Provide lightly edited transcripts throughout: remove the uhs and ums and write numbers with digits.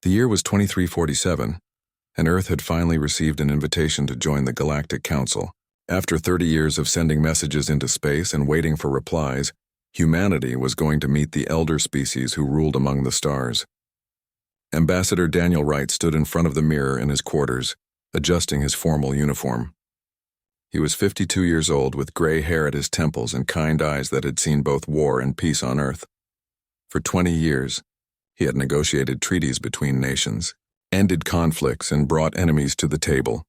The year was 2347, and Earth had finally received an invitation to join the Galactic Council. After 30 years of sending messages into space and waiting for replies, humanity was going to meet the elder species who ruled among the stars. Ambassador Daniel Wright stood in front of the mirror in his quarters, adjusting his formal uniform. He was 52 years old, with gray hair at his temples and kind eyes that had seen both war and peace on Earth. For 20 years, he had negotiated treaties between nations, ended conflicts, and brought enemies to the table.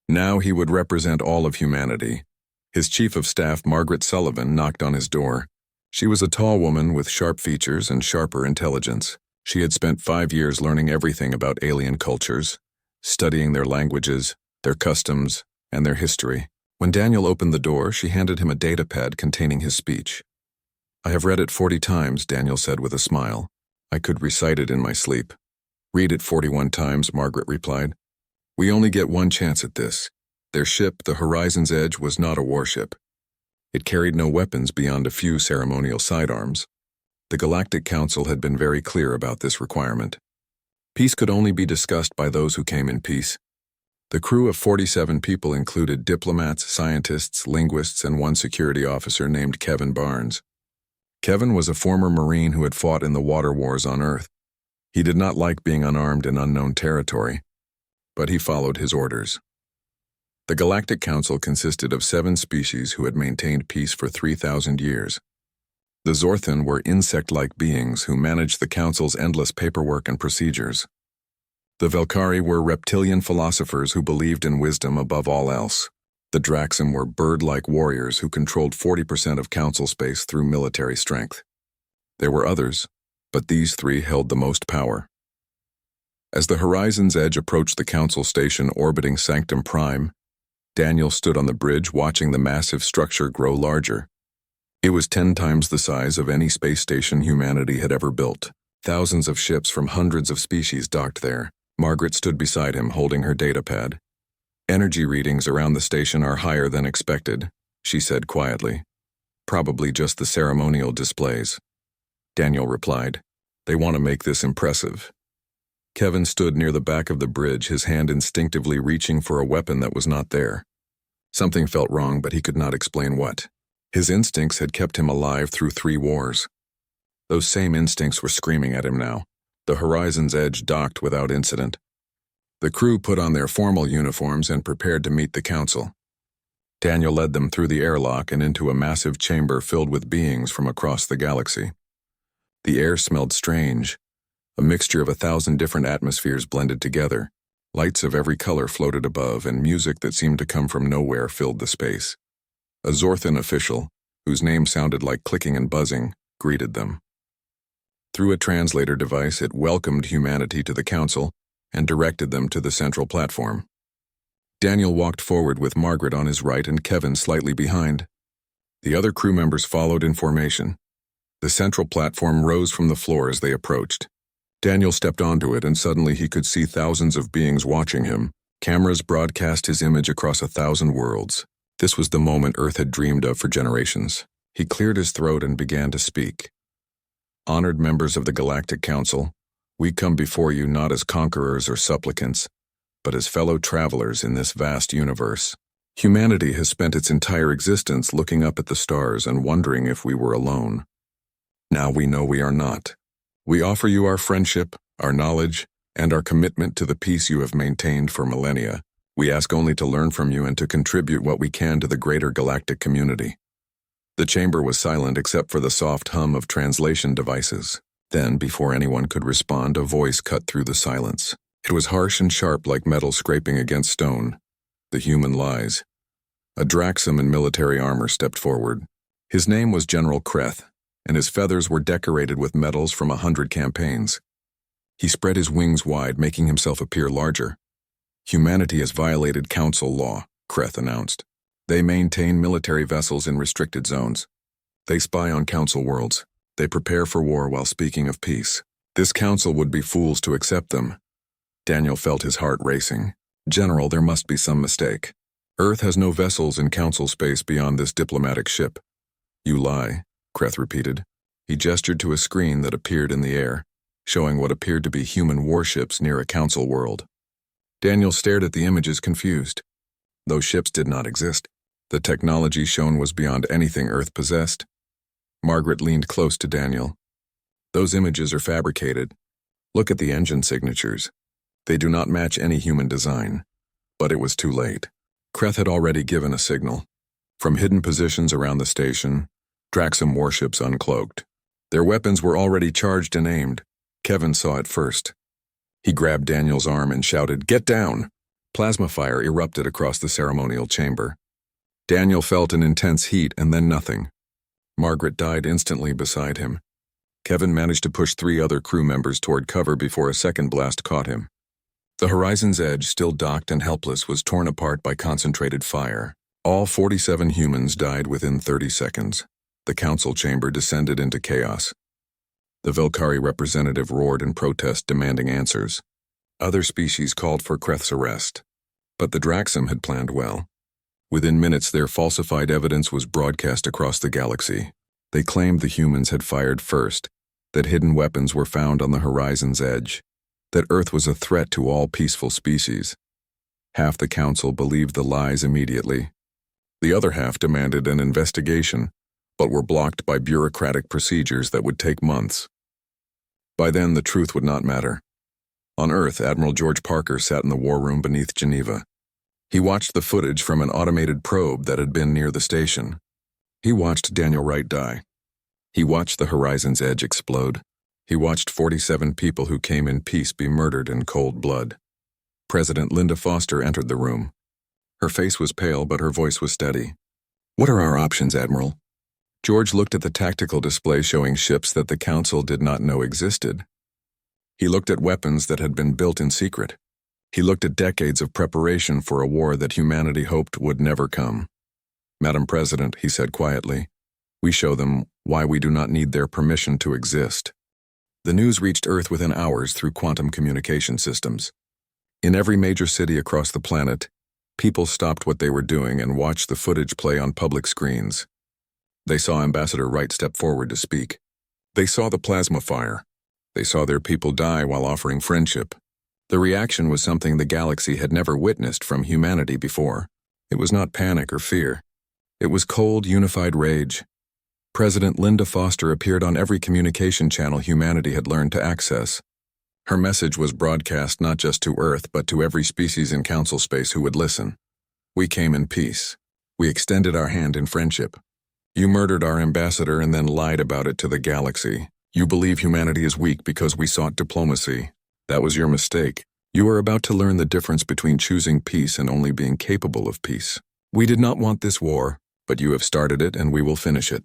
Now he would represent all of humanity. His chief of staff, Margaret Sullivan, knocked on his door. She was a tall woman with sharp features and sharper intelligence. She had spent 5 years learning everything about alien cultures, studying their languages, their customs, and their history. When Daniel opened the door, she handed him a datapad containing his speech. "I have read it 40 times, Daniel said with a smile. "I could recite it in my sleep." "Read it 41 times, Margaret replied. "We only get one chance at this." Their ship, the Horizon's Edge, was not a warship. It carried no weapons beyond a few ceremonial sidearms. The Galactic Council had been very clear about this requirement. Peace could only be discussed by those who came in peace. The crew of 47 people included diplomats, scientists, linguists, and one security officer named Kevin Barnes. Kevin was a former Marine who had fought in the water wars on Earth. He did not like being unarmed in unknown territory, but he followed his orders. The Galactic Council consisted of 7 species who had maintained peace for 3,000 years. The Zorthan were insect-like beings who managed the Council's endless paperwork and procedures. The Velkari were reptilian philosophers who believed in wisdom above all else. The Draxim were bird-like warriors who controlled 40% of Council space through military strength. There were others, but these 3 held the most power. As the Horizon's Edge approached the Council station orbiting Sanctum Prime, Daniel stood on the bridge watching the massive structure grow larger. It was 10 times the size of any space station humanity had ever built. Thousands of ships from hundreds of species docked there. Margaret stood beside him, holding her datapad. "Energy readings around the station are higher than expected," she said quietly. "Probably just the ceremonial displays." Daniel replied, "They want to make this impressive." Kevin stood near the back of the bridge, his hand instinctively reaching for a weapon that was not there. Something felt wrong, but he could not explain what. His instincts had kept him alive through 3 wars. Those same instincts were screaming at him now. The Horizon's Edge docked without incident. The crew put on their formal uniforms and prepared to meet the Council. Daniel led them through the airlock and into a massive chamber filled with beings from across the galaxy. The air smelled strange, a mixture of 1,000 different atmospheres blended together. Lights of every color floated above, and music that seemed to come from nowhere filled the space. A Zorthan official, whose name sounded like clicking and buzzing, greeted them. Through a translator device, it welcomed humanity to the Council and directed them to the central platform. Daniel walked forward with Margaret on his right and Kevin slightly behind. The other crew members followed in formation. The central platform rose from the floor as they approached. Daniel stepped onto it, and suddenly he could see thousands of beings watching him. Cameras broadcast his image across 1,000 worlds. This was the moment Earth had dreamed of for generations. He cleared his throat and began to speak. "Honored members of the Galactic Council, we come before you not as conquerors or supplicants, but as fellow travelers in this vast universe. Humanity has spent its entire existence looking up at the stars and wondering if we were alone. Now we know we are not. We offer you our friendship, our knowledge, and our commitment to the peace you have maintained for millennia. We ask only to learn from you and to contribute what we can to the greater galactic community." The chamber was silent except for the soft hum of translation devices. Then, before anyone could respond, a voice cut through the silence. It was harsh and sharp like metal scraping against stone. The human lies. A Draxim in military armor stepped forward. His name was General Kreth, and his feathers were decorated with medals from 100 campaigns. He spread his wings wide, making himself appear larger. "Humanity has violated Council law," Kreth announced. "They maintain military vessels in restricted zones. They spy on Council worlds. They prepare for war while speaking of peace. This Council would be fools to accept them." Daniel felt his heart racing. "General, there must be some mistake. Earth has no vessels in Council space beyond this diplomatic ship." "You lie," Kreth repeated. He gestured to a screen that appeared in the air. showing what appeared to be human warships near a council world. Daniel stared at the images confused. Those ships did not exist. The technology shown was beyond anything Earth possessed. Margaret leaned close to Daniel. Those images are fabricated. Look at the engine signatures. They do not match any human design. But it was too late. Kreth had already given a signal. From hidden positions around the station, Draxum warships uncloaked. Their weapons were already charged and aimed. Kevin saw it first. He grabbed Daniel's arm and shouted, "Get down!" Plasma fire erupted across the ceremonial chamber. Daniel felt an intense heat and then nothing. Margaret died instantly beside him. Kevin managed to push 3 other crew members toward cover before a second blast caught him. The Horizon's edge, still docked and helpless, was torn apart by concentrated fire. All 47 humans died within 30 seconds. The council chamber descended into chaos. The Velkari representative roared in protest, demanding answers. Other species called for Kreth's arrest. But the Draxum had planned well. Within minutes, their falsified evidence was broadcast across the galaxy. They claimed the humans had fired first, that hidden weapons were found on the Horizon's edge, that Earth was a threat to all peaceful species. Half the council believed the lies immediately. The other half demanded an investigation, but were blocked by bureaucratic procedures that would take months. By then, the truth would not matter. On Earth, Admiral George Parker sat in the war room beneath Geneva. He watched the footage from an automated probe that had been near the station. He watched Daniel Wright die. He watched the Horizon's edge explode. He watched 47 people who came in peace be murdered in cold blood. President Linda Foster entered the room. Her face was pale, but her voice was steady. "What are our options, Admiral?" George looked at the tactical display showing ships that the Council did not know existed. He looked at weapons that had been built in secret. He looked at decades of preparation for a war that humanity hoped would never come. "Madam President," he said quietly, "we show them why we do not need their permission to exist." The news reached Earth within hours through quantum communication systems. In every major city across the planet, people stopped what they were doing and watched the footage play on public screens. They saw Ambassador Wright step forward to speak. They saw the plasma fire. They saw their people die while offering friendship. The reaction was something the galaxy had never witnessed from humanity before. It was not panic or fear. It was cold, unified rage. President Linda Foster appeared on every communication channel humanity had learned to access. Her message was broadcast not just to Earth, but to every species in Council space who would listen. "We came in peace. We extended our hand in friendship. You murdered our ambassador and then lied about it to the galaxy. You believe humanity is weak because we sought diplomacy. That was your mistake. You are about to learn the difference between choosing peace and only being capable of peace. We did not want this war, but you have started it and we will finish it."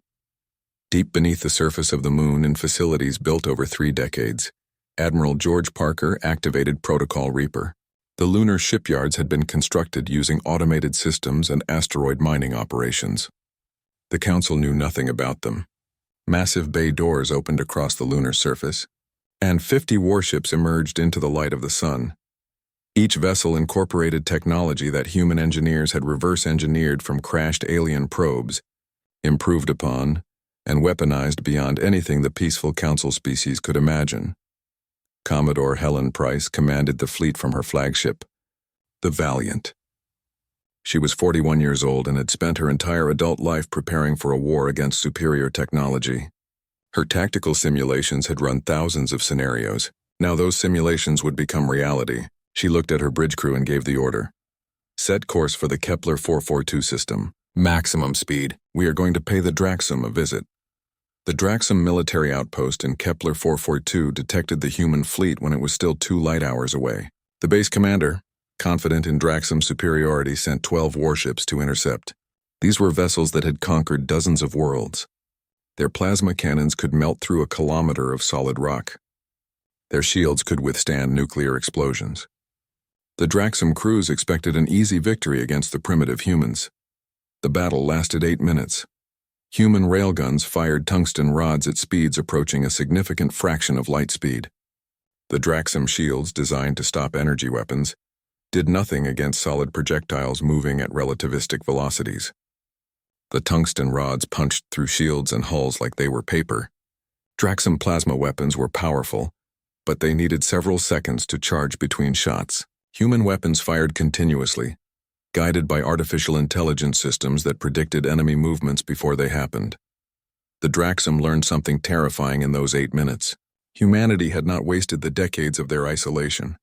Deep beneath the surface of the moon in facilities built over 3 decades, Admiral George Parker activated Protocol Reaper. The lunar shipyards had been constructed using automated systems and asteroid mining operations. The Council knew nothing about them. Massive bay doors opened across the lunar surface, and 50 warships emerged into the light of the sun. Each vessel incorporated technology that human engineers had reverse-engineered from crashed alien probes, improved upon, and weaponized beyond anything the peaceful Council species could imagine. Commodore Helen Price commanded the fleet from her flagship, the Valiant. She was 41 years old and had spent her entire adult life preparing for a war against superior technology. Her tactical simulations had run thousands of scenarios. Now those simulations would become reality. She looked at her bridge crew and gave the order. "Set course for the Kepler 442 system. Maximum speed. We are going to pay the Draxum a visit." The Draxum military outpost in Kepler 442 detected the human fleet when it was still 2 light hours away. The base commander, confident in Draxum's superiority, sent 12 warships to intercept. These were vessels that had conquered dozens of worlds. Their plasma cannons could melt through a kilometer of solid rock. Their shields could withstand nuclear explosions. The Draxum crews expected an easy victory against the primitive humans. The battle lasted 8 minutes. Human railguns fired tungsten rods at speeds approaching a significant fraction of light speed. The Draxum shields, designed to stop energy weapons, did nothing against solid projectiles moving at relativistic velocities. The tungsten rods punched through shields and hulls like they were paper. Draxum plasma weapons were powerful, but they needed several seconds to charge between shots. Human weapons fired continuously, guided by artificial intelligence systems that predicted enemy movements before they happened. The Draxum learned something terrifying in those 8 minutes. Humanity had not wasted the decades of their isolation.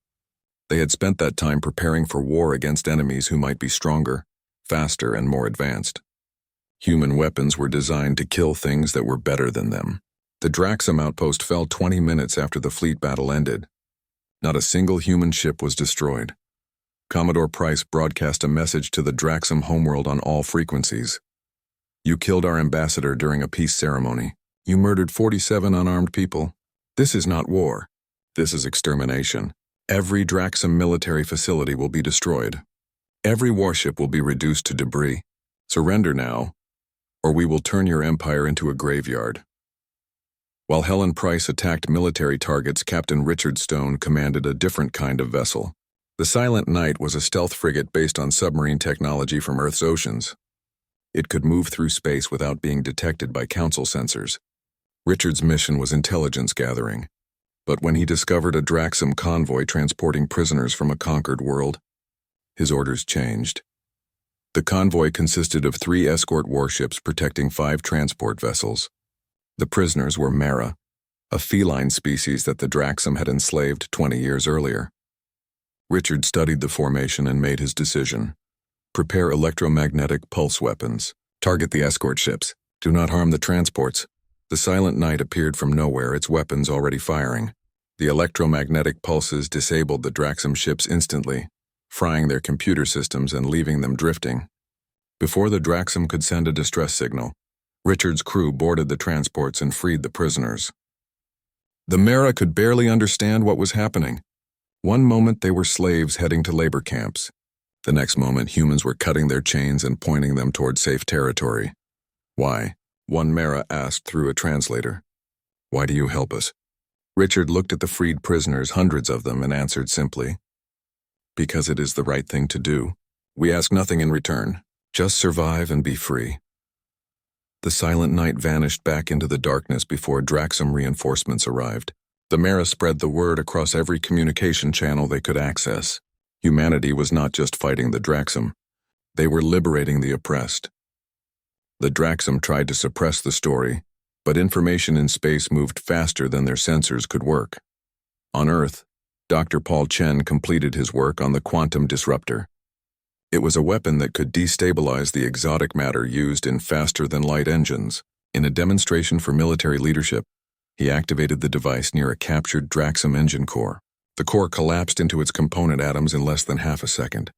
They had spent that time preparing for war against enemies who might be stronger, faster, and more advanced. Human weapons were designed to kill things that were better than them. The Draxum outpost fell 20 minutes after the fleet battle ended. Not a single human ship was destroyed. Commodore Price broadcast a message to the Draxum homeworld on all frequencies. You killed our ambassador during a peace ceremony. You murdered 47 unarmed people. This is not war. This is extermination. Every Draxum military facility will be destroyed. Every warship will be reduced to debris. Surrender now, or we will turn your empire into a graveyard. While Helen Price attacked military targets, Captain Richard Stone commanded a different kind of vessel. The Silent Knight was a stealth frigate based on submarine technology from Earth's oceans. It could move through space without being detected by Council sensors. Richard's mission was intelligence gathering, but when he discovered a Draxum convoy transporting prisoners from a conquered world, his orders changed. The convoy consisted of 3 escort warships protecting 5 transport vessels. The prisoners were Mara, a feline species that the Draxum had enslaved 20 years earlier. Richard studied the formation and made his decision. Prepare electromagnetic pulse weapons. Target the escort ships. Do not harm the transports. The Silent Knight appeared from nowhere, its weapons already firing. The electromagnetic pulses disabled the Draxum ships instantly, frying their computer systems and leaving them drifting. Before the Draxum could send a distress signal, Richard's crew boarded the transports and freed the prisoners. The Mara could barely understand what was happening. One moment they were slaves heading to labor camps. The next moment humans were cutting their chains and pointing them toward safe territory. Why? One Mara asked through a translator. Why do you help us? Richard looked at the freed prisoners, hundreds of them, and answered simply, because it is the right thing to do. We ask nothing in return. Just survive and be free. The Silent Knight vanished back into the darkness before Draxum reinforcements arrived. The Mara spread the word across every communication channel they could access. Humanity was not just fighting the Draxum. They were liberating the oppressed. The Draxum tried to suppress the story, but information in space moved faster than their sensors could work. On Earth, Dr. Paul Chen completed his work on the quantum disruptor. It was a weapon that could destabilize the exotic matter used in faster-than-light engines. In a demonstration for military leadership, he activated the device near a captured Draxum engine core. The core collapsed into its component atoms in less than half a second.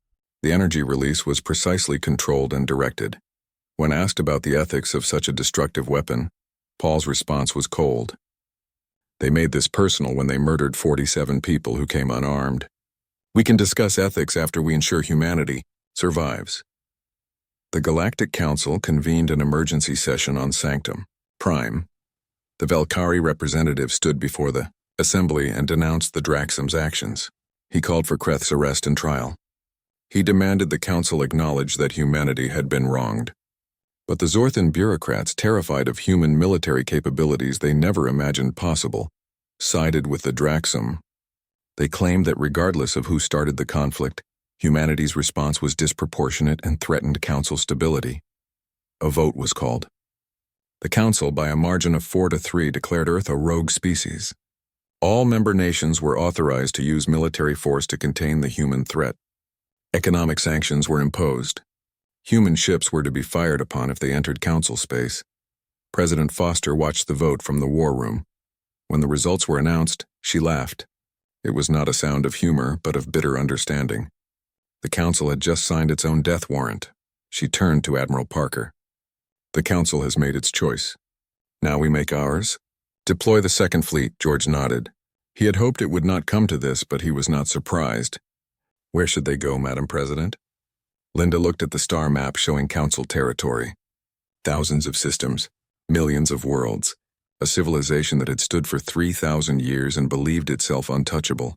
The energy release was precisely controlled and directed. When asked about the ethics of such a destructive weapon, Paul's response was cold. They made this personal when they murdered 47 people who came unarmed. We can discuss ethics after we ensure humanity survives. The Galactic Council convened an emergency session on Sanctum Prime. The Valkyrie representative stood before the assembly and denounced the Draxum's actions. He called for Kreth's arrest and trial. He demanded the council acknowledge that humanity had been wronged. But the Zorthan bureaucrats, terrified of human military capabilities they never imagined possible, sided with the Draxum. They claimed that regardless of who started the conflict, humanity's response was disproportionate and threatened council stability. A vote was called. The council, by a margin of 4-3, declared Earth a rogue species. All member nations were authorized to use military force to contain the human threat. Economic sanctions were imposed. Human ships were to be fired upon if they entered council space. President Foster watched the vote from the war room. When the results were announced, she laughed. It was not a sound of humor, but of bitter understanding. The council had just signed its own death warrant. She turned to Admiral Parker. The council has made its choice. Now we make ours. Deploy the Second Fleet, George nodded. He had hoped it would not come to this, but he was not surprised. Where should they go, Madam President? Linda looked at the star map showing council territory. Thousands of systems, millions of worlds, a civilization that had stood for 3,000 years and believed itself untouchable.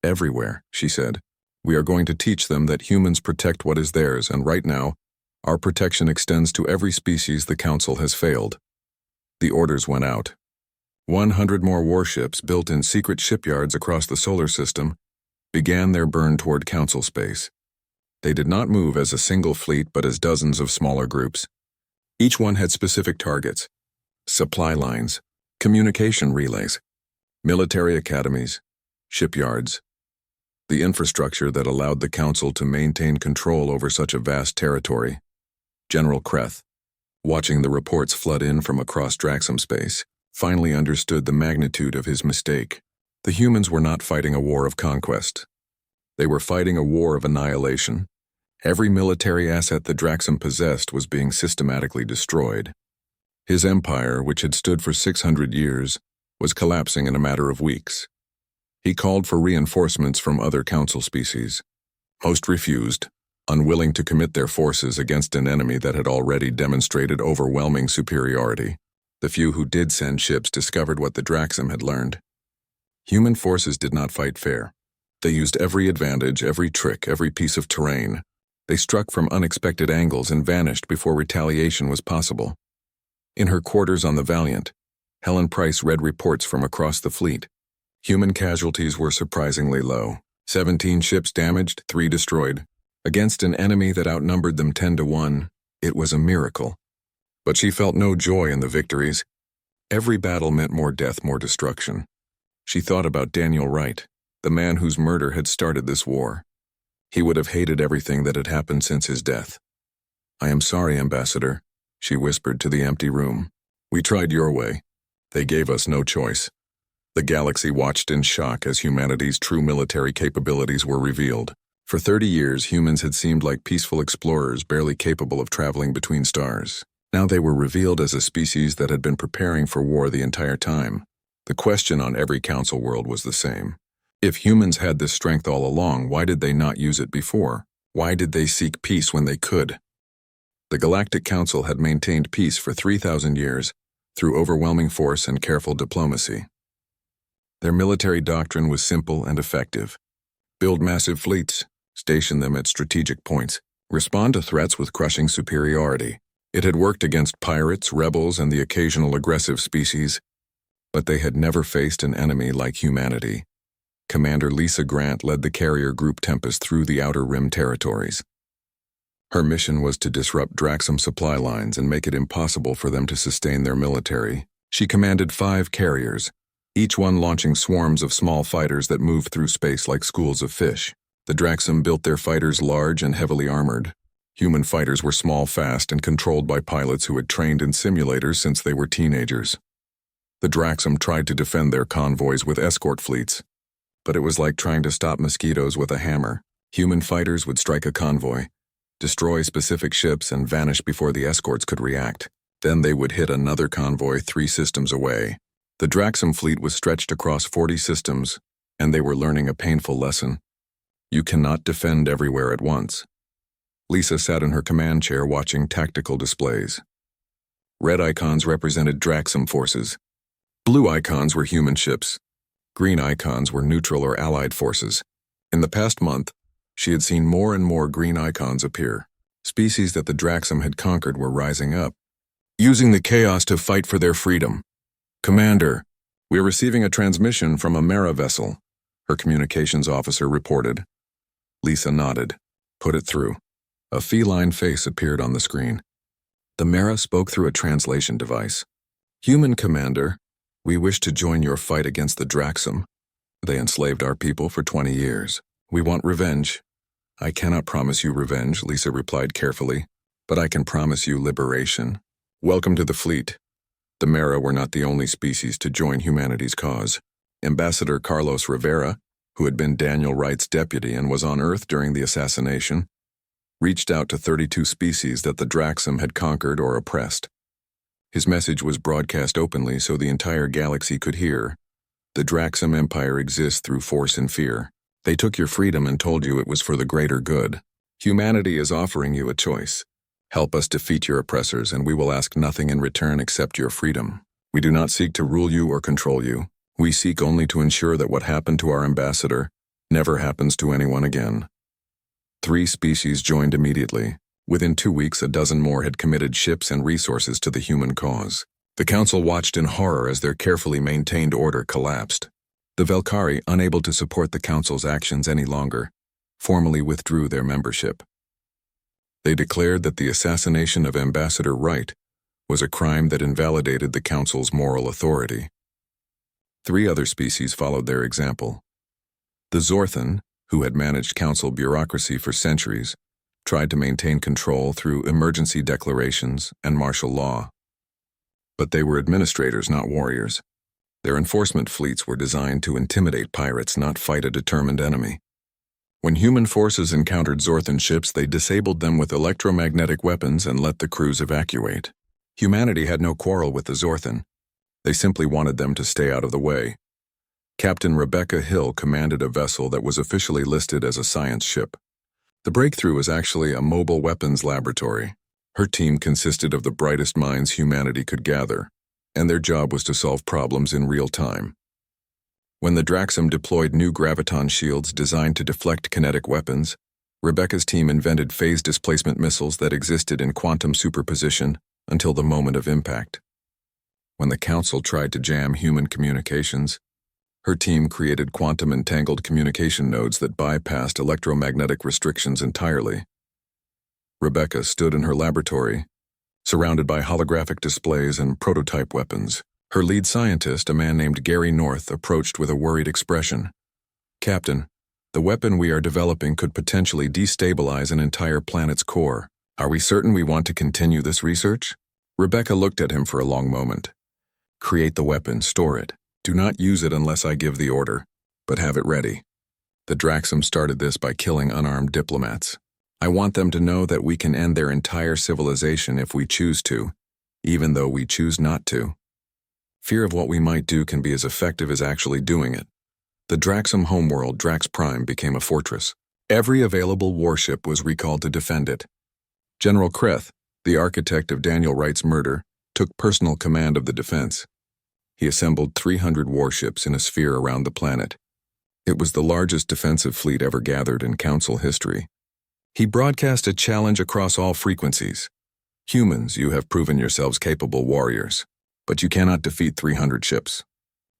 Everywhere, she said. We are going to teach them that humans protect what is theirs, and right now, our protection extends to every species the council has failed. The orders went out. 100 more warships built in secret shipyards across the solar system began their burn toward Council space. They did not move as a single fleet but as dozens of smaller groups. Each one had specific targets: supply lines, communication relays, military academies, shipyards. The infrastructure that allowed the Council to maintain control over such a vast territory. General Kreth, watching the reports flood in from across Draxum space, finally understood the magnitude of his mistake. The humans were not fighting a war of conquest. They were fighting a war of annihilation. Every military asset the Draxum possessed was being systematically destroyed. His empire, which had stood for 600 years, was collapsing in a matter of weeks. He called for reinforcements from other Council species. Most refused, unwilling to commit their forces against an enemy that had already demonstrated overwhelming superiority. The few who did send ships discovered what the Draxum had learned. Human forces did not fight fair. They used every advantage, every trick, every piece of terrain. They struck from unexpected angles and vanished before retaliation was possible. In her quarters on the Valiant, Helen Price read reports from across the fleet. Human casualties were surprisingly low. 17 ships damaged, 3 destroyed. Against an enemy that outnumbered them 10-1, it was a miracle. But she felt no joy in the victories. Every battle meant more death, more destruction. She thought about Daniel Wright, the man whose murder had started this war. He would have hated everything that had happened since his death. "I am sorry, Ambassador," she whispered to the empty room. "We tried your way. They gave us no choice." The galaxy watched in shock as humanity's true military capabilities were revealed. For 30 years, humans had seemed like peaceful explorers barely capable of traveling between stars. Now they were revealed as a species that had been preparing for war the entire time. The question on every Council world was the same. If humans had this strength all along, why did they not use it before? Why did they seek peace when they could? The Galactic Council had maintained peace for 3,000 years through overwhelming force and careful diplomacy. Their military doctrine was simple and effective. Build massive fleets, station them at strategic points, respond to threats with crushing superiority. It had worked against pirates, rebels, and the occasional aggressive species, but they had never faced an enemy like humanity. Commander Lisa Grant led the carrier group Tempest through the Outer Rim territories. Her mission was to disrupt Draxum supply lines and make it impossible for them to sustain their military. She commanded 5 carriers, each one launching swarms of small fighters that moved through space like schools of fish. The Draxum built their fighters large and heavily armored. Human fighters were small, fast, and controlled by pilots who had trained in simulators since they were teenagers. The Draxum tried to defend their convoys with escort fleets, but it was like trying to stop mosquitoes with a hammer. Human fighters would strike a convoy, destroy specific ships, and vanish before the escorts could react. Then they would hit another convoy 3 systems away. The Draxum fleet was stretched across 40 systems, and they were learning a painful lesson. You cannot defend everywhere at once. Lisa sat in her command chair watching tactical displays. Red icons represented Draxum forces. Blue icons were human ships. Green icons were neutral or allied forces. In the past month, she had seen more and more green icons appear. Species that the Draxum had conquered were rising up, using the chaos to fight for their freedom. "Commander, we are receiving a transmission from a Mera vessel," her communications officer reported. Lisa nodded. "Put it through." A feline face appeared on the screen. The Mera spoke through a translation device. "Human Commander, we wish to join your fight against the Draxum. They enslaved our people for 20 years. We want revenge." "I cannot promise you revenge," Lisa replied carefully, "but I can promise you liberation. Welcome to the fleet." The Mera were not the only species to join humanity's cause. Ambassador Carlos Rivera, who had been Daniel Wright's deputy and was on Earth during the assassination, reached out to 32 species that the Draxum had conquered or oppressed. His message was broadcast openly so the entire galaxy could hear. The Draxum Empire exists through force and fear. They took your freedom and told you it was for the greater good. Humanity is offering you a choice. Help us defeat your oppressors, and we will ask nothing in return except your freedom. We do not seek to rule you or control you. We seek only to ensure that what happened to our ambassador never happens to anyone again. 3 species joined immediately. Within 2 weeks, a dozen more had committed ships and resources to the human cause. The council watched in horror as their carefully maintained order collapsed. The Velkari, unable to support the council's actions any longer, formally withdrew their membership. They declared that the assassination of Ambassador Wright was a crime that invalidated the council's moral authority. 3 other species followed their example. The Zorthan, who had managed council bureaucracy for centuries, tried to maintain control through emergency declarations and martial law. But they were administrators, not warriors. Their enforcement fleets were designed to intimidate pirates, not fight a determined enemy. When human forces encountered Zorthan ships, they disabled them with electromagnetic weapons and let the crews evacuate. Humanity had no quarrel with the Zorthan. They simply wanted them to stay out of the way. Captain Rebecca Hill commanded a vessel that was officially listed as a science ship. The Breakthrough was actually a mobile weapons laboratory. Her team consisted of the brightest minds humanity could gather, and their job was to solve problems in real time. When the Draxum deployed new graviton shields designed to deflect kinetic weapons, Rebecca's team invented phase displacement missiles that existed in quantum superposition until the moment of impact. When the Council tried to jam human communications, her team created quantum entangled communication nodes that bypassed electromagnetic restrictions entirely. Rebecca stood in her laboratory, surrounded by holographic displays and prototype weapons. Her lead scientist, a man named Gary North, approached with a worried expression. "Captain, the weapon we are developing could potentially destabilize an entire planet's core. Are we certain we want to continue this research?" Rebecca looked at him for a long moment. "Create the weapon, store it. Do not use it unless I give the order, but have it ready. The Draxum started this by killing unarmed diplomats. I want them to know that we can end their entire civilization if we choose to, even though we choose not to. Fear of what we might do can be as effective as actually doing it." The Draxum homeworld, Drax Prime, became a fortress. Every available warship was recalled to defend it. General Kreth, the architect of Daniel Wright's murder, took personal command of the defense. He assembled 300 warships in a sphere around the planet. It was the largest defensive fleet ever gathered in Council history. He broadcast a challenge across all frequencies. "Humans, you have proven yourselves capable warriors, but you cannot defeat 300 ships.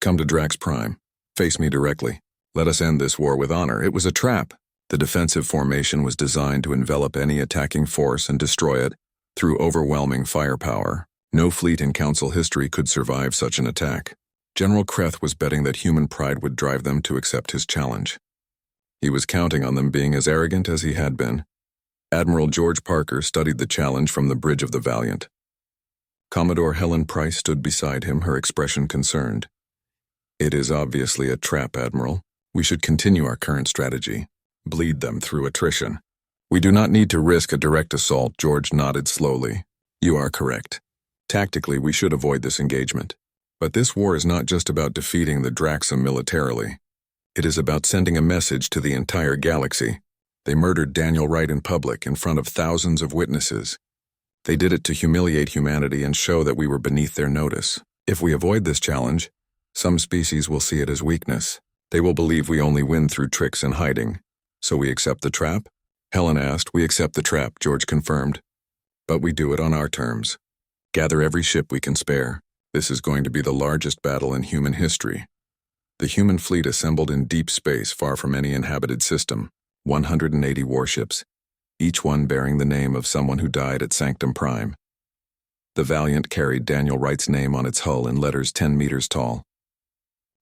Come to Drax Prime. Face me directly. Let us end this war with honor." It was a trap. The defensive formation was designed to envelop any attacking force and destroy it through overwhelming firepower. No fleet in Council history could survive such an attack. General Kreth was betting that human pride would drive them to accept his challenge. He was counting on them being as arrogant as he had been. Admiral George Parker studied the challenge from the bridge of the Valiant. Commodore Helen Price stood beside him, her expression concerned. "It is obviously a trap, Admiral. We should continue our current strategy. Bleed them through attrition. We do not need to risk a direct assault." George nodded slowly. "You are correct. Tactically, we should avoid this engagement. But this war is not just about defeating the Draxum militarily. It is about sending a message to the entire galaxy. They murdered Daniel Wright in public in front of thousands of witnesses. They did it to humiliate humanity and show that we were beneath their notice. If we avoid this challenge, some species will see it as weakness. They will believe we only win through tricks and hiding. So we accept the trap?" Helen asked. "We accept the trap," George confirmed. "But we do it on our terms. Gather every ship we can spare. This is going to be the largest battle in human history." The human fleet assembled in deep space far from any inhabited system, 180 warships, each one bearing the name of someone who died at Sanctum Prime. The Valiant carried Daniel Wright's name on its hull in letters 10 meters tall.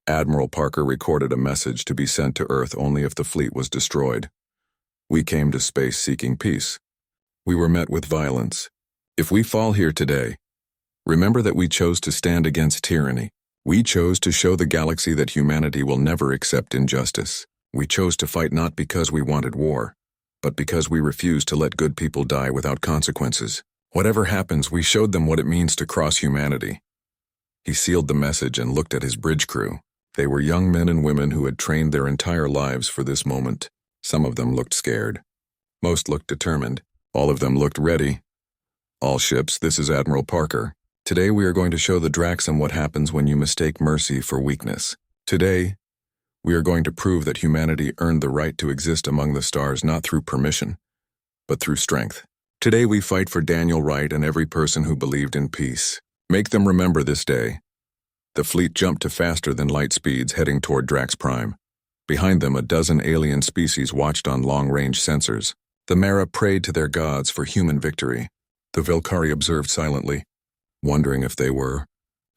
Admiral Parker recorded a message to be sent to Earth only if the fleet was destroyed. "We came to space seeking peace. We were met with violence. If we fall here today, remember that we chose to stand against tyranny. We chose to show the galaxy that humanity will never accept injustice. We chose to fight not because we wanted war, but because we refused to let good people die without consequences. Whatever happens, we showed them what it means to cross humanity." He sealed the message and looked at his bridge crew. They were young men and women who had trained their entire lives for this moment. Some of them looked scared. Most looked determined. All of them looked ready. "All ships, this is Admiral Parker. Today we are going to show the Draxum what happens when you mistake mercy for weakness. Today, we are going to prove that humanity earned the right to exist among the stars not through permission, but through strength. Today we fight for Daniel Wright and every person who believed in peace. Make them remember this day. The fleet jumped to faster than light speeds heading toward Drax Prime. Behind them, a dozen alien species watched on long-range sensors. The Mara prayed to their gods for human victory. The Vilcari observed silently, wondering if they were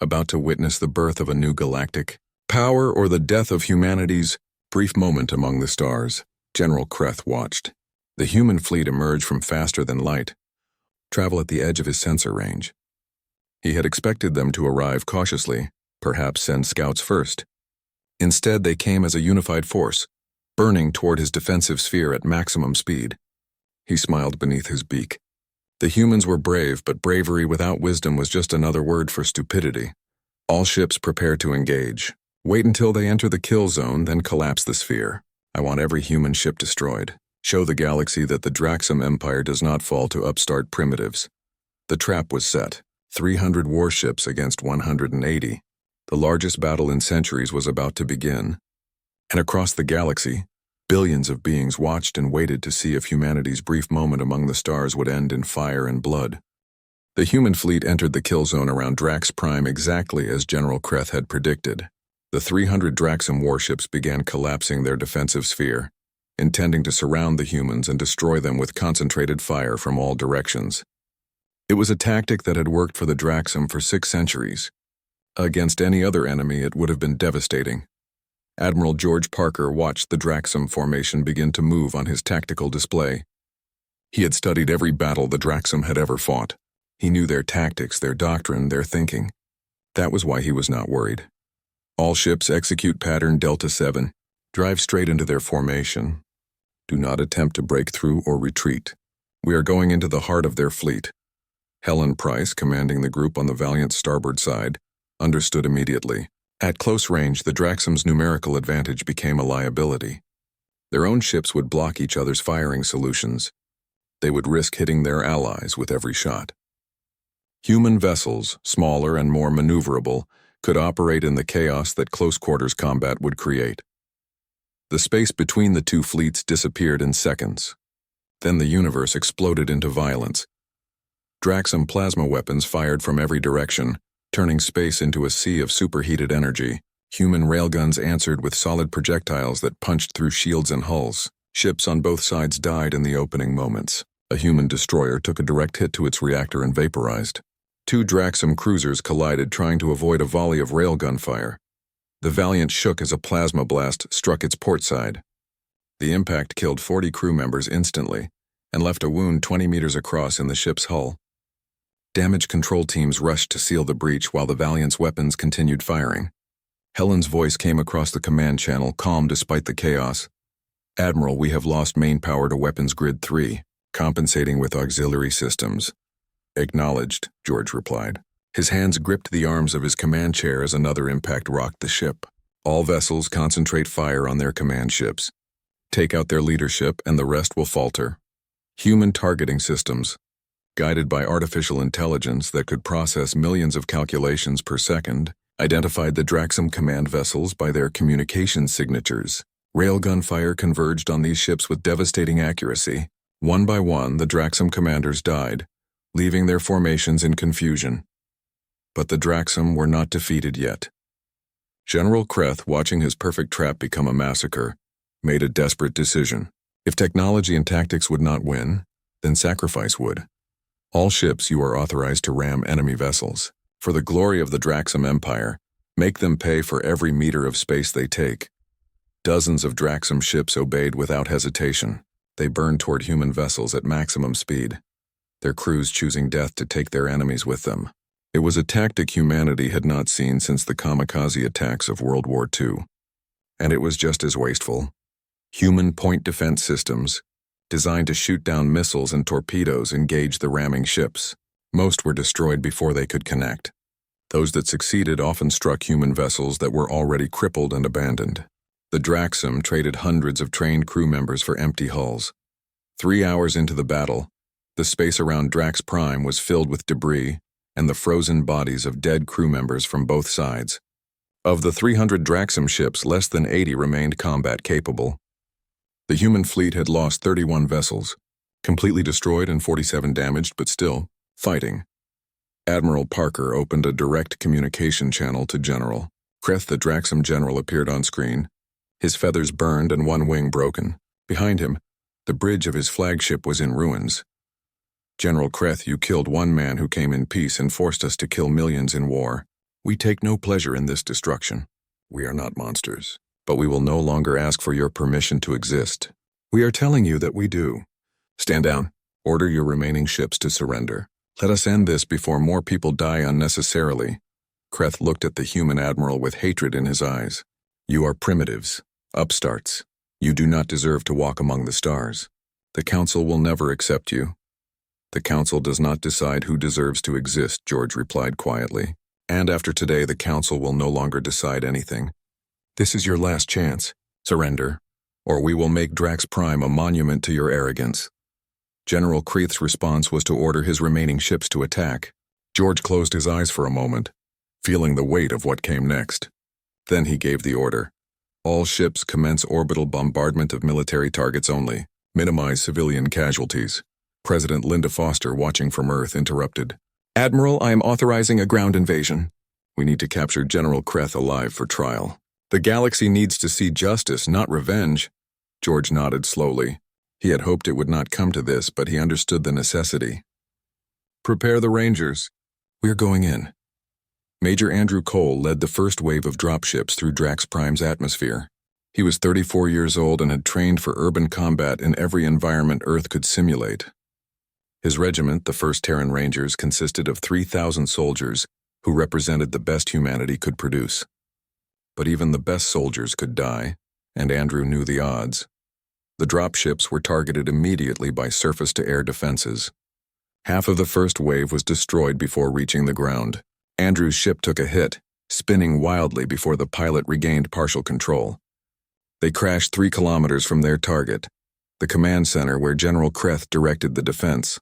about to witness the birth of a new galactic power or the death of humanity's brief moment among the stars. General Kreth watched. The human fleet emerged from faster than light, travel at the edge of his sensor range. He had expected them to arrive cautiously, perhaps send scouts first. Instead, they came as a unified force, burning toward his defensive sphere at maximum speed. He smiled beneath his beak. The humans were brave, but bravery without wisdom was just another word for stupidity. All ships prepare to engage. Wait until they enter the kill zone, then collapse the sphere. I want every human ship destroyed. Show the galaxy that the Draxum Empire does not fall to upstart primitives. The trap was set. 300 warships against 180. The largest battle in centuries was about to begin. And across the galaxy, billions of beings watched and waited to see if humanity's brief moment among the stars would end in fire and blood. The human fleet entered the kill zone around Drax Prime exactly as General Kreth had predicted. The 300 Draxum warships began collapsing their defensive sphere, intending to surround the humans and destroy them with concentrated fire from all directions. It was a tactic that had worked for the Draxum for 6 centuries. Against any other enemy, it would have been devastating. Admiral George Parker watched the Draxum formation begin to move on his tactical display. He had studied every battle the Draxum had ever fought. He knew their tactics, their doctrine, their thinking. That was why he was not worried. All ships execute pattern Delta 7. Drive straight into their formation. Do not attempt to break through or retreat. We are going into the heart of their fleet. Helen Price, commanding the group on the Valiant's starboard side, understood immediately. At close range, the Draxum's numerical advantage became a liability. Their own ships would block each other's firing solutions. They would risk hitting their allies with every shot. Human vessels, smaller and more maneuverable, could operate in the chaos that close-quarters combat would create. The space between the two fleets disappeared in seconds. Then the universe exploded into violence. Draxum plasma weapons fired from every direction, turning space into a sea of superheated energy. Human railguns answered with solid projectiles that punched through shields and hulls. Ships on both sides died in the opening moments. A human destroyer took a direct hit to its reactor and vaporized. 2 Draxum cruisers collided, trying to avoid a volley of railgun fire. The Valiant shook as a plasma blast struck its port side. The impact killed 40 crew members instantly and left a wound 20 meters across in the ship's hull. Damage control teams rushed to seal the breach while the Valiant's weapons continued firing. Helen's voice came across the command channel, calm despite the chaos. "Admiral, we have lost main power to Weapons Grid 3, compensating with auxiliary systems." "Acknowledged," George replied. His hands gripped the arms of his command chair as another impact rocked the ship. "All vessels concentrate fire on their command ships. Take out their leadership and the rest will falter." Human targeting systems, guided by artificial intelligence that could process millions of calculations per second, identified the Draxum command vessels by their communication signatures. Railgun fire converged on these ships with devastating accuracy. One by one, the Draxum commanders died, leaving their formations in confusion. But the Draxum were not defeated yet. General Kreth, watching his perfect trap become a massacre, made a desperate decision. If technology and tactics would not win, then sacrifice would. "All ships, you are authorized to ram enemy vessels. For the glory of the Draxum Empire, make them pay for every meter of space they take." Dozens of Draxum ships obeyed without hesitation. They burned toward human vessels at maximum speed, their crews choosing death to take their enemies with them. It was a tactic humanity had not seen since the kamikaze attacks of World War II. And it was just as wasteful. Human point defense systems, designed to shoot down missiles and torpedoes, engaged the ramming ships. Most were destroyed before they could connect. Those that succeeded often struck human vessels that were already crippled and abandoned. The Draxum traded hundreds of trained crew members for empty hulls. 3 hours into the battle, the space around Drax Prime was filled with debris and the frozen bodies of dead crew members from both sides. Of the 300 Draxum ships, less than 80 remained combat capable. The human fleet had lost 31 vessels, completely destroyed and 47 damaged, but still fighting. Admiral Parker opened a direct communication channel to General Kreth. The Draxum general appeared on screen, his feathers burned and one wing broken. Behind him, the bridge of his flagship was in ruins. General Kreth, you killed one man who came in peace and forced us to kill millions in war. We take no pleasure in this destruction. We are not monsters, but we will no longer ask for your permission to exist. We are telling you that we do. Stand down. Order your remaining ships to surrender. Let us end this before more people die unnecessarily. Kreth looked at the human admiral with hatred in his eyes. You are primitives, upstarts. You do not deserve to walk among the stars. The Council will never accept you. The Council does not decide who deserves to exist, George replied quietly. And after today, the Council will no longer decide anything. This is your last chance. Surrender, or we will make Drax Prime a monument to your arrogance. General Kreth's response was to order his remaining ships to attack. George closed his eyes for a moment, feeling the weight of what came next. Then he gave the order. All ships commence orbital bombardment of military targets only. Minimize civilian casualties. President Linda Foster, watching from Earth, interrupted. Admiral, I am authorizing a ground invasion. We need to capture General Kreth alive for trial. The galaxy needs to see justice, not revenge. George nodded slowly. He had hoped it would not come to this, but he understood the necessity. Prepare the Rangers. We are going in. Major Andrew Cole led the first wave of dropships through Drax Prime's atmosphere. He was 34 years old and had trained for urban combat in every environment Earth could simulate. His regiment, the 1st Terran Rangers, consisted of 3,000 soldiers who represented the best humanity could produce. But even the best soldiers could die, and Andrew knew the odds. The dropships were targeted immediately by surface-to-air defenses. Half of the first wave was destroyed before reaching the ground. Andrew's ship took a hit, spinning wildly before the pilot regained partial control. They crashed 3 kilometers from their target, the command center where General Kreth directed the defense.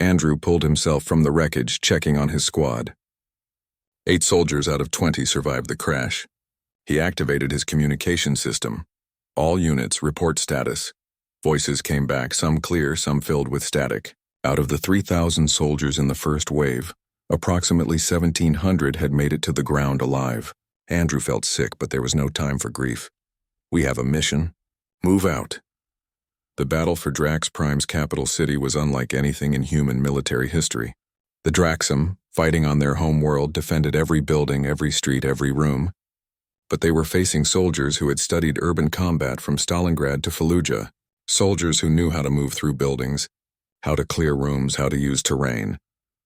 Andrew pulled himself from the wreckage, checking on his squad. 8 soldiers out of 20 survived the crash. He activated his communication system. All units, report status. Voices came back, some clear, some filled with static. Out of the 3,000 soldiers in the first wave, approximately 1,700 had made it to the ground alive. Andrew felt sick, but there was no time for grief. We have a mission. Move out. The battle for Drax Prime's capital city was unlike anything in human military history. The Draxum, fighting on their home world, defended every building, every street, every room. But they were facing soldiers who had studied urban combat from Stalingrad to Fallujah, soldiers who knew how to move through buildings, how to clear rooms, how to use terrain.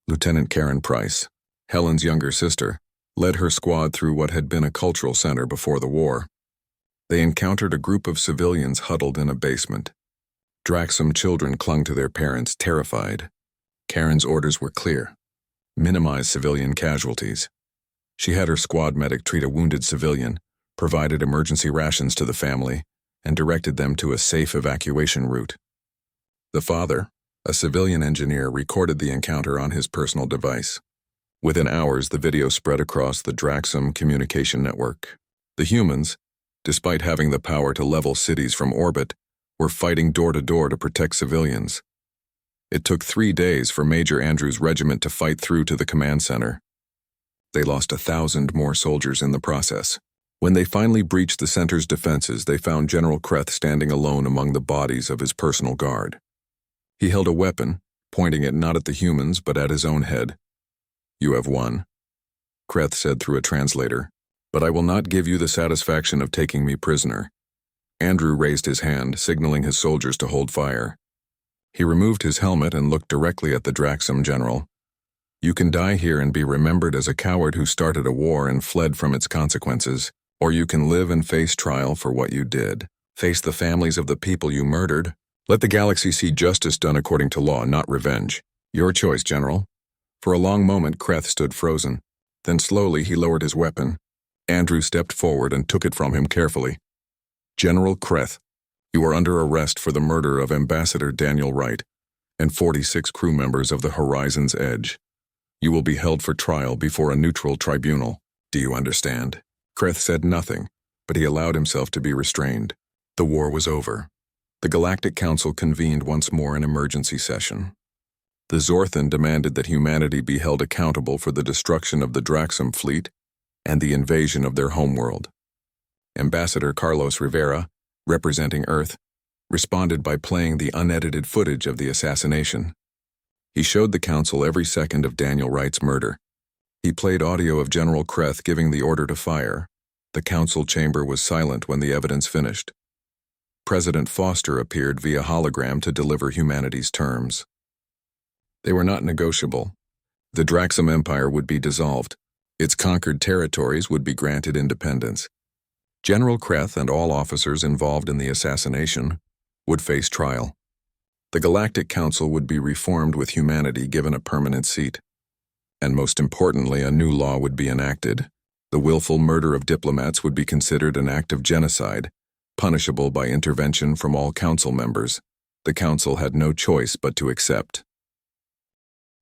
Lieutenant Karen Price, Helen's younger sister, led her squad through what had been a cultural center before the war. They encountered a group of civilians huddled in a basement. Draxum children clung to their parents, terrified. Karen's orders were clear. Minimize civilian casualties. She had her squad medic treat a wounded civilian, provided emergency rations to the family, and directed them to a safe evacuation route. The father, a civilian engineer, recorded the encounter on his personal device. Within hours, the video spread across the Draxum communication network. The humans, despite having the power to level cities from orbit, were fighting door-to-door to protect civilians. It took 3 days for Major Andrew's regiment to fight through to the command center. They lost 1,000 more soldiers in the process. When they finally breached the center's defenses, they found General Kreth standing alone among the bodies of his personal guard. He held a weapon, pointing it not at the humans but at his own head. You have won, Kreth said through a translator, but I will not give you the satisfaction of taking me prisoner. Andrew raised his hand, signaling his soldiers to hold fire. He removed his helmet and looked directly at the Draxum general. You can die here and be remembered as a coward who started a war and fled from its consequences, or you can live and face trial for what you did. Face the families of the people you murdered. Let the galaxy see justice done according to law, not revenge. Your choice, General. For a long moment, Kreth stood frozen. Then slowly he lowered his weapon. Andrew stepped forward and took it from him carefully. General Kreth, you are under arrest for the murder of Ambassador Daniel Wright and 46 crew members of the Horizon's Edge. You will be held for trial before a neutral tribunal. Do you understand? Kreth said nothing, but he allowed himself to be restrained. The war was over. The Galactic Council convened once more an emergency session. The Zorthan demanded that humanity be held accountable for the destruction of the Draxum fleet and the invasion of their homeworld. Ambassador Carlos Rivera, representing Earth, responded by playing the unedited footage of the assassination. He showed the council every second of Daniel Wright's murder. He played audio of General Kreth giving the order to fire. The council chamber was silent when the evidence finished. President Foster appeared via hologram to deliver humanity's terms. They were not negotiable. The Draxum Empire would be dissolved. Its conquered territories would be granted independence. General Kreth and all officers involved in the assassination would face trial. The Galactic Council would be reformed with humanity given a permanent seat. And most importantly, a new law would be enacted. The willful murder of diplomats would be considered an act of genocide, punishable by intervention from all council members. The council had no choice but to accept.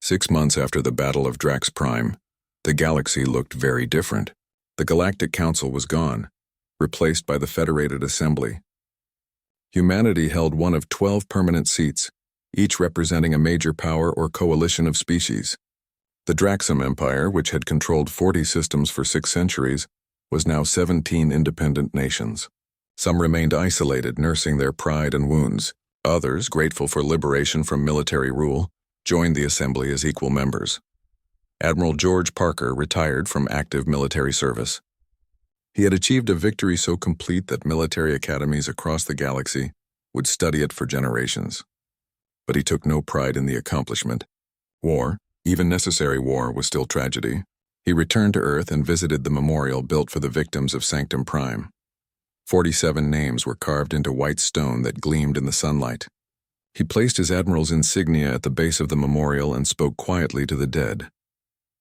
6 months after the Battle of Drax Prime, the galaxy looked very different. The Galactic Council was gone, replaced by the Federated Assembly. Humanity held one of 12 permanent seats, each representing a major power or coalition of species. The Draxum Empire, which had controlled 40 systems for 6 centuries, was now 17 independent nations. Some remained isolated, nursing their pride and wounds. Others, grateful for liberation from military rule, joined the assembly as equal members. Admiral George Parker retired from active military service. He had achieved a victory so complete that military academies across the galaxy would study it for generations. But he took no pride in the accomplishment. War, even necessary war, was still tragedy. He returned to Earth and visited the memorial built for the victims of Sanctum Prime. 47 names were carved into white stone that gleamed in the sunlight. He placed his admiral's insignia at the base of the memorial and spoke quietly to the dead.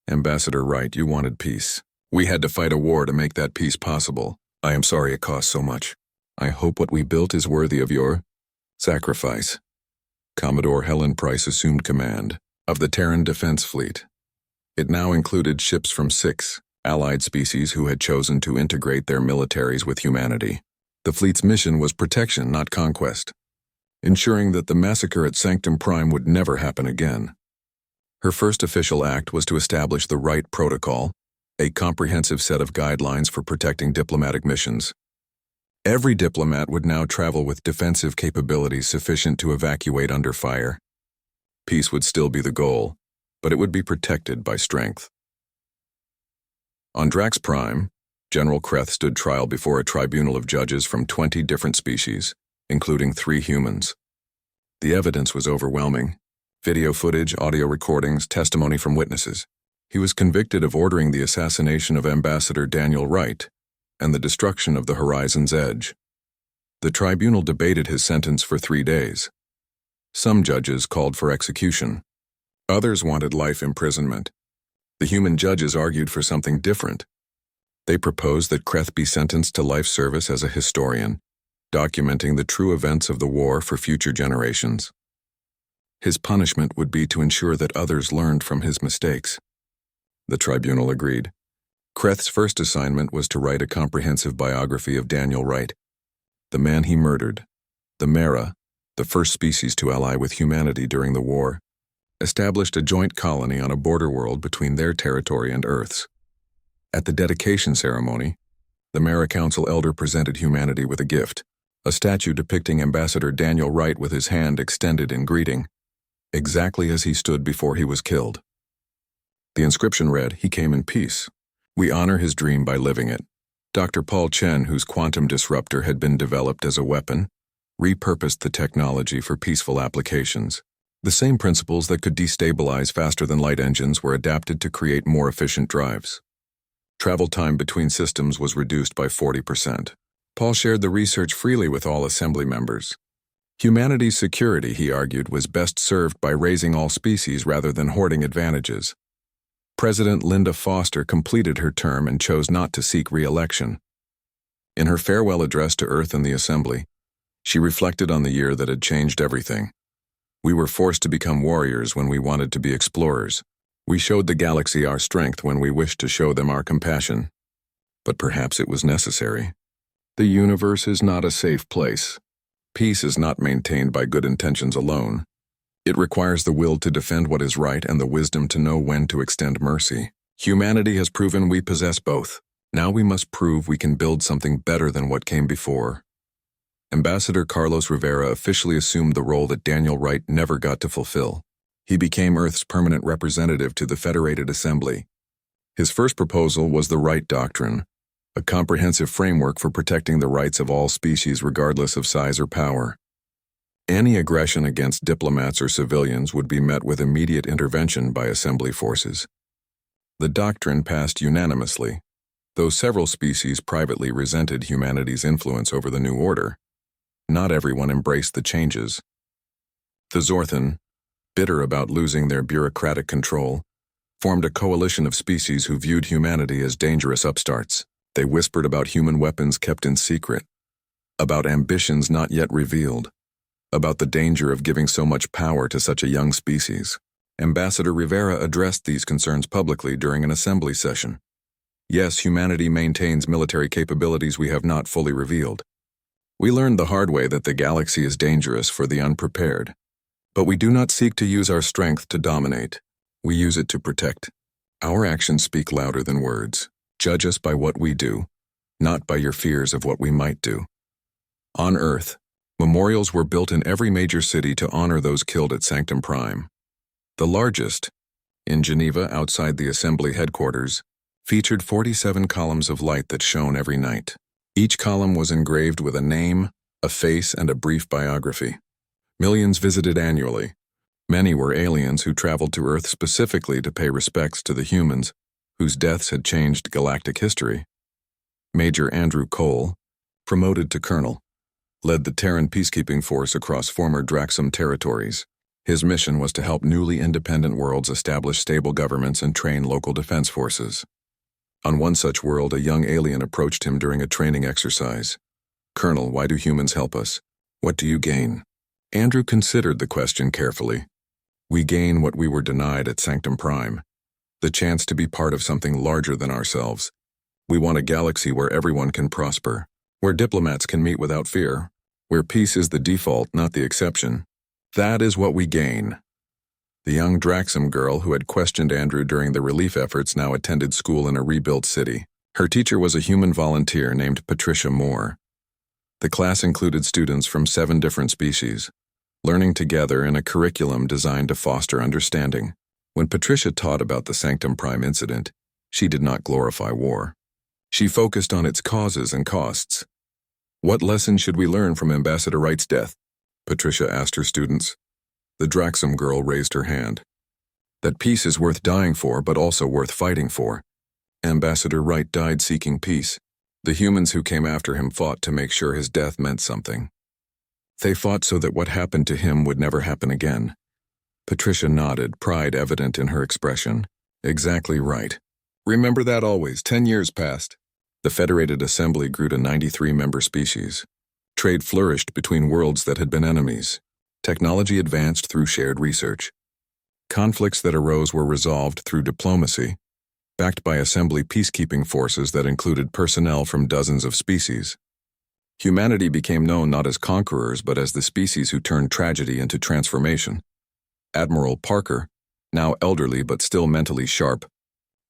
"Ambassador Wright, you wanted peace. We had to fight a war to make that peace possible. I am sorry it cost so much. I hope what we built is worthy of your sacrifice." Commodore Helen Price assumed command of the Terran Defense Fleet. It now included ships from 6 allied species who had chosen to integrate their militaries with humanity. The fleet's mission was protection, not conquest, ensuring that the massacre at Sanctum Prime would never happen again. Her first official act was to establish the Wright Protocol, a comprehensive set of guidelines for protecting diplomatic missions. Every diplomat would now travel with defensive capabilities sufficient to evacuate under fire. Peace would still be the goal, but it would be protected by strength. On Drax Prime, General Kreth stood trial before a tribunal of judges from 20 different species, including 3 humans. The evidence was overwhelming. Video footage, audio recordings, testimony from witnesses. He was convicted of ordering the assassination of Ambassador Daniel Wright and the destruction of the Horizon's Edge. The tribunal debated his sentence for 3 days. Some judges called for execution. Others wanted life imprisonment. The human judges argued for something different. They proposed that Kreth be sentenced to life service as a historian, documenting the true events of the war for future generations. His punishment would be to ensure that others learned from his mistakes. The tribunal agreed. Kreth's first assignment was to write a comprehensive biography of Daniel Wright, the man he murdered. The Mera, the first species to ally with humanity during the war, established a joint colony on a border world between their territory and Earth's. At the dedication ceremony, the Mera Council elder presented humanity with a gift, a statue depicting Ambassador Daniel Wright with his hand extended in greeting, exactly as he stood before he was killed. The inscription read, "He came in peace. We honor his dream by living it." Dr. Paul Chen, whose quantum disruptor had been developed as a weapon, repurposed the technology for peaceful applications. The same principles that could destabilize faster-than-light engines were adapted to create more efficient drives. Travel time between systems was reduced by 40%. Paul shared the research freely with all assembly members. Humanity's security, he argued, was best served by raising all species rather than hoarding advantages. President Linda Foster completed her term and chose not to seek re-election. In her farewell address to Earth and the Assembly, she reflected on the year that had changed everything. "We were forced to become warriors when we wanted to be explorers. We showed the galaxy our strength when we wished to show them our compassion. But perhaps it was necessary. The universe is not a safe place. Peace is not maintained by good intentions alone. It requires the will to defend what is right and the wisdom to know when to extend mercy. Humanity has proven we possess both. Now we must prove we can build something better than what came before. Ambassador Carlos Rivera officially assumed the role that Daniel Wright never got to fulfill. He became Earth's permanent representative to the Federated Assembly. His first proposal was the Wright Doctrine, a comprehensive framework for protecting the rights of all species regardless of size or power. Any aggression against diplomats or civilians would be met with immediate intervention by Assembly forces. The doctrine passed unanimously, though several species privately resented humanity's influence over the new order. Not everyone embraced the changes. The Zorthan, bitter about losing their bureaucratic control, formed a coalition of species who viewed humanity as dangerous upstarts. They whispered about human weapons kept in secret, about ambitions not yet revealed, about the danger of giving so much power to such a young species. Ambassador Rivera addressed these concerns publicly during an assembly session. Yes, humanity maintains military capabilities we have not fully revealed. We learned the hard way that the galaxy is dangerous for the unprepared. But we do not seek to use our strength to dominate. We use it to protect. Our actions speak louder than words. Judge us by what we do, not by your fears of what we might do. On Earth, memorials were built in every major city to honor those killed at Sanctum Prime. The largest, in Geneva outside the Assembly headquarters, featured 47 columns of light that shone every night. Each column was engraved with a name, a face, and a brief biography. Millions visited annually. Many were aliens who traveled to Earth specifically to pay respects to the humans whose deaths had changed galactic history. Major Andrew Cole, promoted to colonel, led the Terran peacekeeping force across former Draxum territories. His mission was to help newly independent worlds establish stable governments and train local defense forces. On one such world, a young alien approached him during a training exercise. "Colonel, why do humans help us? What do you gain?" Andrew considered the question carefully. "We gain what we were denied at Sanctum Prime, the chance to be part of something larger than ourselves. We want a galaxy where everyone can prosper, where diplomats can meet without fear, where peace is the default, not the exception. That is what we gain." The young Draxum girl who had questioned Andrew during the relief efforts now attended school in a rebuilt city. Her teacher was a human volunteer named Patricia Moore. The class included students from 7 different species, learning together in a curriculum designed to foster understanding. When Patricia taught about the Sanctum Prime incident, she did not glorify war. She focused on its causes and costs. "What lesson should we learn from Ambassador Wright's death?" Patricia asked her students. The Draxum girl raised her hand. "That peace is worth dying for, but also worth fighting for. Ambassador Wright died seeking peace. The humans who came after him fought to make sure his death meant something. They fought so that what happened to him would never happen again." Patricia nodded, pride evident in her expression. "Exactly right. Remember that always. 10 years passed. The Federated Assembly grew to 93-member species. Trade flourished between worlds that had been enemies. Technology advanced through shared research. Conflicts that arose were resolved through diplomacy, backed by Assembly peacekeeping forces that included personnel from dozens of species. Humanity became known not as conquerors but as the species who turned tragedy into transformation. Admiral Parker, now elderly but still mentally sharp,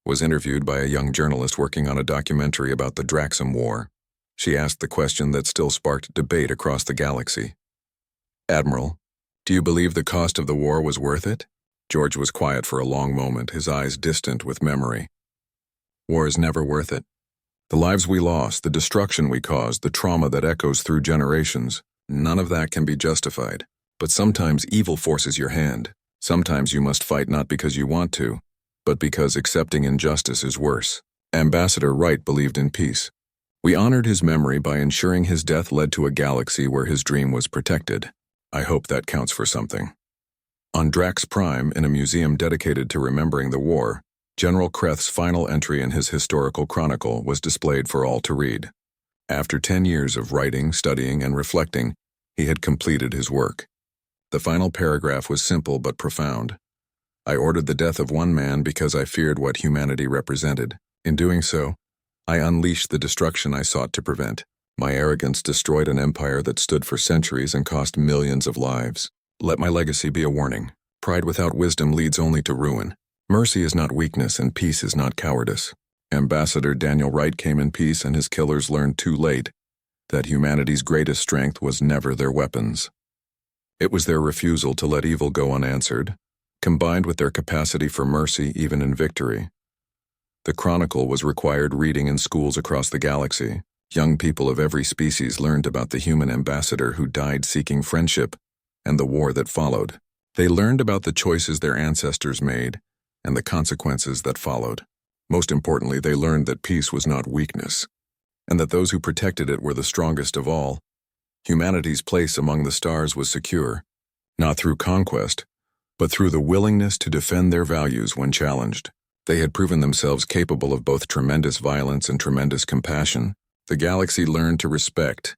was interviewed by a young journalist working on a documentary about the Draxum War. She asked the question that still sparked debate across the galaxy. "Admiral, do you believe the cost of the war was worth it?" George was quiet for a long moment, his eyes distant with memory. "War is never worth it. The lives we lost, the destruction we caused, the trauma that echoes through generations, none of that can be justified. But sometimes evil forces your hand. Sometimes you must fight not because you want to, but because accepting injustice is worse." Ambassador Wright believed in peace. We honored his memory by ensuring his death led to a galaxy where his dream was protected. I hope that counts for something. On Drax Prime, in a museum dedicated to remembering the war, General Kreth's final entry in his historical chronicle was displayed for all to read. After 10 years of writing, studying, and reflecting, he had completed his work. The final paragraph was simple but profound. "I ordered the death of one man because I feared what humanity represented. In doing so, I unleashed the destruction I sought to prevent. My arrogance destroyed an empire that stood for centuries and cost millions of lives. Let my legacy be a warning. Pride without wisdom leads only to ruin. Mercy is not weakness and peace is not cowardice. Ambassador Daniel Wright came in peace and his killers learned too late that humanity's greatest strength was never their weapons. It was their refusal to let evil go unanswered, combined with their capacity for mercy even in victory. The Chronicle was required reading in schools across the galaxy. Young people of every species learned about the human ambassador who died seeking friendship and the war that followed. They learned about the choices their ancestors made and the consequences that followed. Most importantly, they learned that peace was not weakness, and that those who protected it were the strongest of all. Humanity's place among the stars was secure, not through conquest, but through the willingness to defend their values when challenged. They had proven themselves capable of both tremendous violence and tremendous compassion. The galaxy learned to respect